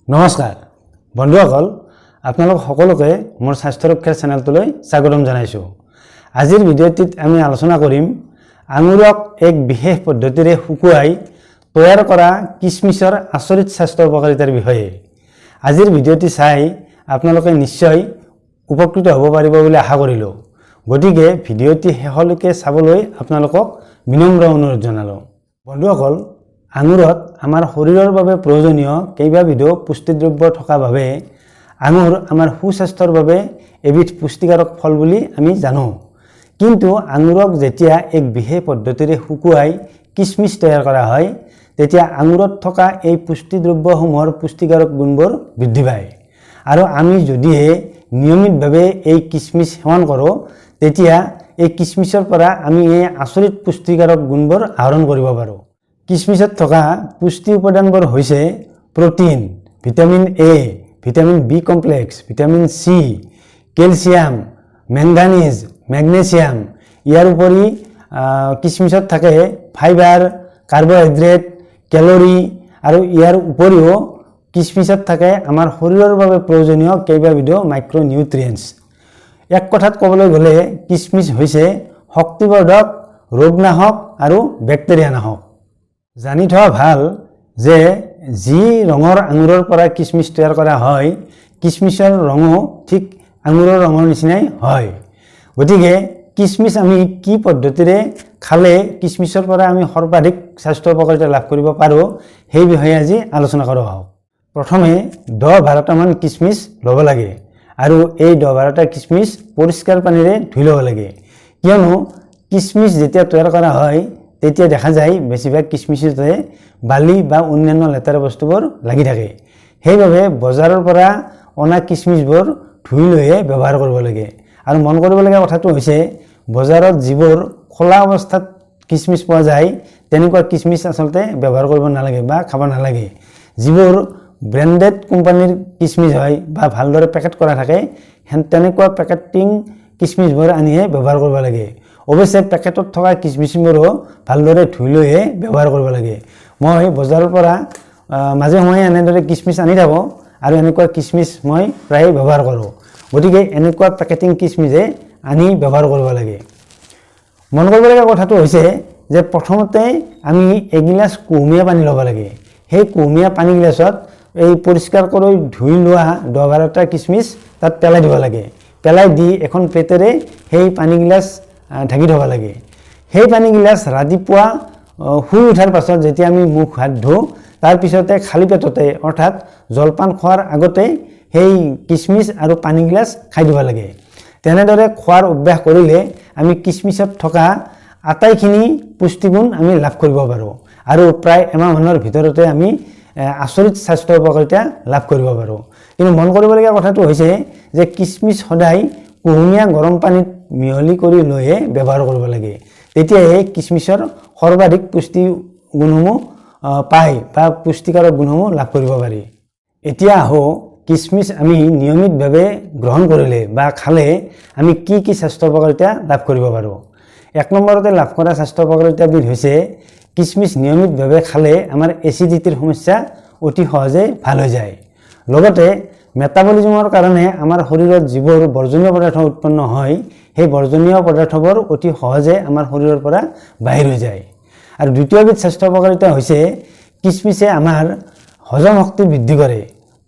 নমস্কাৰ বন্ধুসকল, আপোনালোক সকলোকে মোৰ স্বাস্থ্য ৰক্ষাৰ চেনেলটোলৈ স্বাগতম জনাইছো। আজিৰ ভিডিঅ'টিত আমি আলোচনা কৰিম আঙুৰক এক বিশেষ পদ্ধতিৰে শুকুৱাই তৈয়াৰ কৰা কিচমিচৰ আচৰিত স্বাস্থ্য উপকাৰিতাৰ বিষয়ে। আজিৰ ভিডিঅ'টি চাই আপোনালোকে নিশ্চয় উপকৃত হ'ব পাৰিব বুলি আশা কৰিলোঁ। গতিকে ভিডিঅ'টি শেষলৈকে চাবলৈ আপোনালোকক বিনম্ৰ অনুৰোধ জনালোঁ। বন্ধুসকল, আঙুৰত আমাৰ শৰীৰৰ বাবে প্ৰয়োজনীয় কেইবাবিধো পুষ্টিদ্ৰব্য থকা বাবে আঙুৰ আমাৰ সুস্বাস্থ্যৰ বাবে এবিধ পুষ্টিকাৰক ফল বুলি আমি জানো। কিন্তু আঙুৰক যেতিয়া এক বিশেষ পদ্ধতিৰে শুকুৱাই কিচমিচ তৈয়াৰ কৰা হয়, তেতিয়া আঙুৰত থকা এই পুষ্টিদ্ৰব্যসমূহৰ পুষ্টিকাৰক গুণবোৰ বৃদ্ধি পায়। আৰু আমি যদিহে নিয়মিতভাৱে এই কিচমিচ সেৱন কৰোঁ, তেতিয়া এই কিচমিচৰ পৰা আমি এই আচৰিত পুষ্টিকাৰক গুণবোৰ আহৰণ কৰিব পাৰোঁ। কিচমিচত থকা পুষ্টি উপাদানবোৰ হৈছে protein, vitamin A, vitamin B complex, vitamin C, calcium, manganese, magnesium. ইয়াৰ উপৰি কিচমিচত থাকে ফাইবাৰ, কাৰ্বহাইড্ৰেট, কেলৰি আৰু ইয়াৰ উপৰিও কিচমিচত থাকে আমাৰ শৰীৰৰ বাবে প্ৰয়োজনীয় কেইবাবিধো মাইক্ৰ নিউট্ৰিয়েণ্টছ। এক কথাত ক'বলৈ গ'লে কিচমিচ হৈছে শক্তিবৰ্ধক, ৰোগনাশক আৰু বেক্টেৰিয়া নাশক। জানি থোৱা ভাল যে যি ৰঙৰ আঙুৰৰ পৰা কিচমিচ তৈয়াৰ কৰা হয়, কিচমিচৰ ৰঙো ঠিক আঙুৰৰ ৰঙৰ নিচিনাই হয়। গতিকে কিচমিচ আমি কি পদ্ধতিৰে খালে কিচমিচৰ পৰা আমি সৰ্বাধিক স্বাস্থ্য উপকাৰিতা লাভ কৰিব পাৰোঁ, সেই বিষয়ে আজি আলোচনা কৰা হওক। প্ৰথমে 10-12টামান কিচমিচ ল'ব লাগে আৰু এই 10-12টা কিচমিচ পৰিষ্কাৰ পানীৰে ধুই ল'ব লাগে। কিয়নো কিচমিচ যেতিয়া তৈয়াৰ কৰা হয়, তেতিয়া দেখা যায় বেছিভাগ কিচমিচতে বালি বা অন্যান্য লেতেৰা বস্তুবোৰ লাগি থাকে। সেইবাবে বজাৰৰ পৰা অনা কিচমিচবোৰ ধুই লৈহে ব্যৱহাৰ কৰিব লাগে। আৰু মন কৰিবলগীয়া কথাটো হৈছে, বজাৰত যিবোৰ খোলা অৱস্থাত কিচমিচ পোৱা যায়, তেনেকুৱা কিচমিচ আচলতে ব্যৱহাৰ কৰিব নালাগে বা খাব নালাগে। যিবোৰ ব্ৰেণ্ডেড কোম্পানীৰ কিচমিচ হয় বা ভালদৰে পেকেট কৰা থাকে, তেনেকুৱা পেকেটিং কিচমিচবোৰ আনিহে ব্যৱহাৰ কৰিব লাগে। অৱশ্যে পেকেটত থকা কিচমিচবোৰো ভালদৰে ধুই লৈহে ব্যৱহাৰ কৰিব লাগে। মই বজাৰৰ পৰা মাজে সময়ে এনেদৰে কিচমিচ আনি থাকোঁ আৰু এনেকুৱা কিচমিচ মই প্ৰায়ে ব্যৱহাৰ কৰোঁ। গতিকে এনেকুৱা পেকেটিং কিচমিচে আনি ব্যৱহাৰ কৰিব লাগে। মন কৰিবলগীয়া কথাটো হৈছে যে প্ৰথমতে আমি এগিলাচ কুহুমীয়া পানী ল'ব লাগে। সেই কুহুমীয়া পানী গিলাচত এই পৰিষ্কাৰ কৰি ধুই লোৱা 10-12টা কিচমিচ তাত পেলাই দিব লাগে। পেলাই দি এখন প্লেটেৰে সেই পানীগিলাচ ঢাকি থ'ব লাগে। সেই পানীগিলাচ ৰাতিপুৱা শুই উঠাৰ পাছত যেতিয়া আমি মুখ হাত ধুওঁ, তাৰপিছতে খালী পেটতে অৰ্থাৎ জলপান খোৱাৰ আগতে সেই কিচমিচ আৰু পানীগিলাচ খাই দিব লাগে। তেনেদৰে খোৱাৰ অভ্যাস কৰিলে আমি কিচমিচত থকা আটাইখিনি পুষ্টিগুণ আমি লাভ কৰিব পাৰোঁ আৰু প্ৰায় এমাহমানৰ ভিতৰতে আমি আচৰিত স্বাস্থ্য উপকাৰিতা লাভ কৰিব পাৰোঁ। কিন্তু মন কৰিবলগীয়া কথাটো হৈছে যে কিচমিচ সদায় কুহুমীয়া গৰম পানীত মিহলি কৰি লৈহে ব্যৱহাৰ কৰিব লাগে। তেতিয়াহে কিচমিচৰ সৰ্বাধিক পুষ্টি গুণসমূহ পায় বা পুষ্টিকাৰক গুণসমূহ লাভ কৰিব পাৰি। এতিয়া আহোঁ, কিচমিচ আমি নিয়মিতভাৱে গ্ৰহণ কৰিলে বা খালে আমি কি কি স্বাস্থ্য উপকাৰিতা লাভ কৰিব পাৰোঁ। 1 নম্বৰতে লাভ কৰা স্বাস্থ্য উপকাৰিতাবিধ হৈছে কিচমিচ নিয়মিতভাৱে খালে আমাৰ এচিডিটিৰ সমস্যা অতি সহজে ভাল হৈ যায়। লগতে মেটাবলিজমৰ কাৰণে আমাৰ শৰীৰত যিবোৰ বৰ্জনীয় পদাৰ্থ উৎপন্ন হয়, সেই বৰ্জনীয় পদাৰ্থবোৰ অতি সহজে আমাৰ শৰীৰৰ পৰা বাহিৰ হৈ যায়। আৰু দ্বিতীয়বিধ স্বাস্থ্য উপকাৰিতা হৈছে কিচমিচে আমাৰ হজম শক্তি বৃদ্ধি কৰে,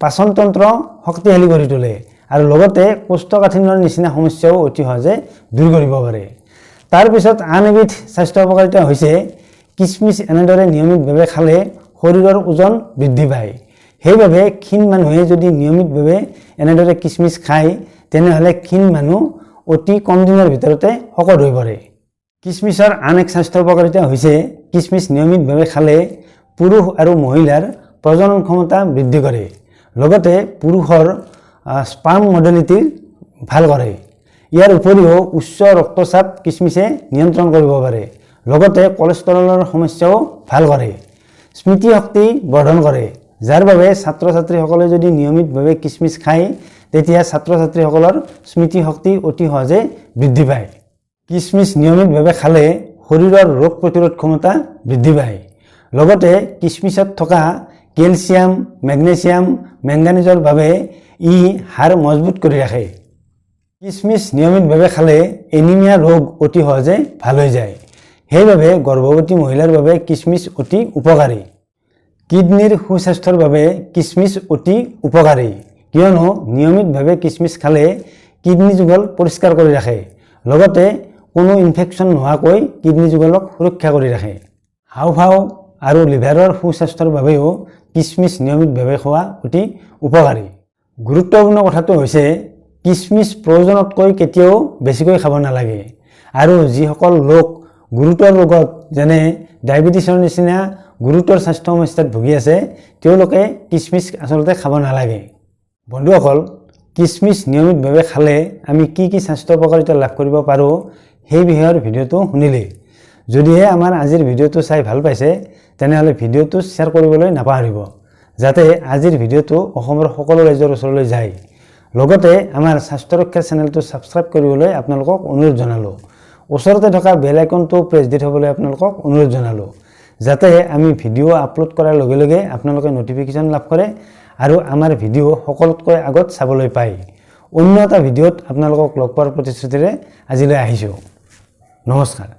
পাচনতন্ত্ৰ শক্তিশালী কৰি তোলে আৰু লগতে কোষ্ঠকাঠিন্যৰ নিচিনা সমস্যাও অতি সহজে দূৰ কৰিব পাৰে। তাৰপিছত আন এবিধ স্বাস্থ্য উপকাৰিতা হৈছে কিচমিচ এনেদৰে নিয়মিতভাৱে খালে শৰীৰৰ ওজন বৃদ্ধি পায়। সেইবাবে ক্ষীণ মানুহে যদি নিয়মিতভাৱে এনেদৰে কিচমিচ খায়, তেনেহ'লে ক্ষীণ মানুহ অতি কম দিনৰ ভিতৰতে শকত হৈ পৰে। কিচমিচৰ আন এক স্বাস্থ্য উপকাৰিতা হৈছে কিচমিচ নিয়মিতভাৱে খালে পুৰুষ আৰু মহিলাৰ প্ৰজনন ক্ষমতা বৃদ্ধি কৰে। লগতে পুৰুষৰ স্পাৰ্ম মডেলিটি ভাল কৰে। ইয়াৰ উপৰিও উচ্চ ৰক্তচাপ কিচমিচে নিয়ন্ত্ৰণ কৰিব পাৰে। লগতে কলেষ্ট্ৰলৰ সমস্যাও ভাল কৰে। স্মৃতি শক্তি বৰ্ধন কৰে, যাৰ বাবে ছাত্ৰ ছাত্ৰীসকলে যদি নিয়মিতভাৱে কিচমিচ খায়, তেতিয়া ছাত্ৰ ছাত্ৰীসকলৰ স্মৃতি শক্তি অতি সহজে বৃদ্ধি পায়। কিচমিচ নিয়মিতভাৱে খালে শৰীৰৰ ৰোগ প্ৰতিৰোধ ক্ষমতা বৃদ্ধি পায়। লগতে কিচমিচত থকা কেলছিয়াম, মেগনেছিয়াম, মেংগানিজৰ বাবে ই হাড় মজবুত কৰি ৰাখে। কিচমিচ নিয়মিতভাৱে খালে এনিমিয়া ৰোগ অতি সহজে ভাল হৈ যায়। সেইবাবে গৰ্ভৱতী মহিলাৰ বাবে কিচমিচ অতি উপকাৰী। কিডনীৰ সুস্বাস্থ্যৰ বাবে কিচমিচ অতি উপকাৰী, কিয়নো নিয়মিতভাৱে কিচমিচ খালে কিডনী যুগল পৰিষ্কাৰ কৰি ৰাখে, লগতে কোনো ইনফেকশ্যন নোহোৱাকৈ কিডনী যুগলক সুৰক্ষা কৰি ৰাখে। হাওঁফাওঁ আৰু লিভাৰৰ সুস্বাস্থ্যৰ বাবেও কিচমিচ নিয়মিতভাৱে খোৱা অতি উপকাৰী। গুৰুত্বপূৰ্ণ কথাটো হৈছে কিচমিচ প্ৰয়োজনতকৈ কেতিয়াও বেছিকৈ খাব নালাগে, আৰু যিসকল লোক গুৰুতৰ ৰোগত যেনে ডায়েবেটিছৰ নিচিনা গুৰুতৰ স্বাস্থ্য সমস্যাত ভুগি আছে তেওঁলোকে কিচমিচ আচলতে খাব নালাগে। বন্ধুসকল, কিচমিচ নিয়মিতভাৱে খালে আমি কি কি স্বাস্থ্য উপকাৰিতা লাভ কৰিব পাৰোঁ সেই বিষয়ৰ ভিডিঅ'টো শুনিলে। যদিহে আমাৰ আজিৰ ভিডিঅ'টো চাই ভাল পাইছে তেনেহ'লে ভিডিঅ'টো শ্বেয়াৰ কৰিবলৈ নাপাহৰিব, যাতে আজিৰ ভিডিঅ'টো অসমৰ সকলো ৰাইজৰ ওচৰলৈ যায়। লগতে আমাৰ স্বাস্থ্য ৰক্ষাৰ চেনেলটো ছাবস্ক্ৰাইব কৰিবলৈ আপোনালোকক অনুৰোধ জনালোঁ। ওচৰতে থকা বেল আইকনটো প্ৰেছ দি থবলৈ আপোনালোকক অনুৰোধ জনালোঁ, যাতে আমি ভিডিঅ' আপলোড কৰাৰ লগে লগে আপোনালোকে নটিফিকেশ্যন লাভ কৰে আৰু আমাৰ ভিডিঅ' সকলোতকৈ আগত চাবলৈ পায়। অন্য এটা ভিডিঅ'ত আপোনালোকক লগ পোৱাৰ প্ৰতিশ্ৰুতিৰে আজিলৈ আহিছোঁ। নমস্কাৰ।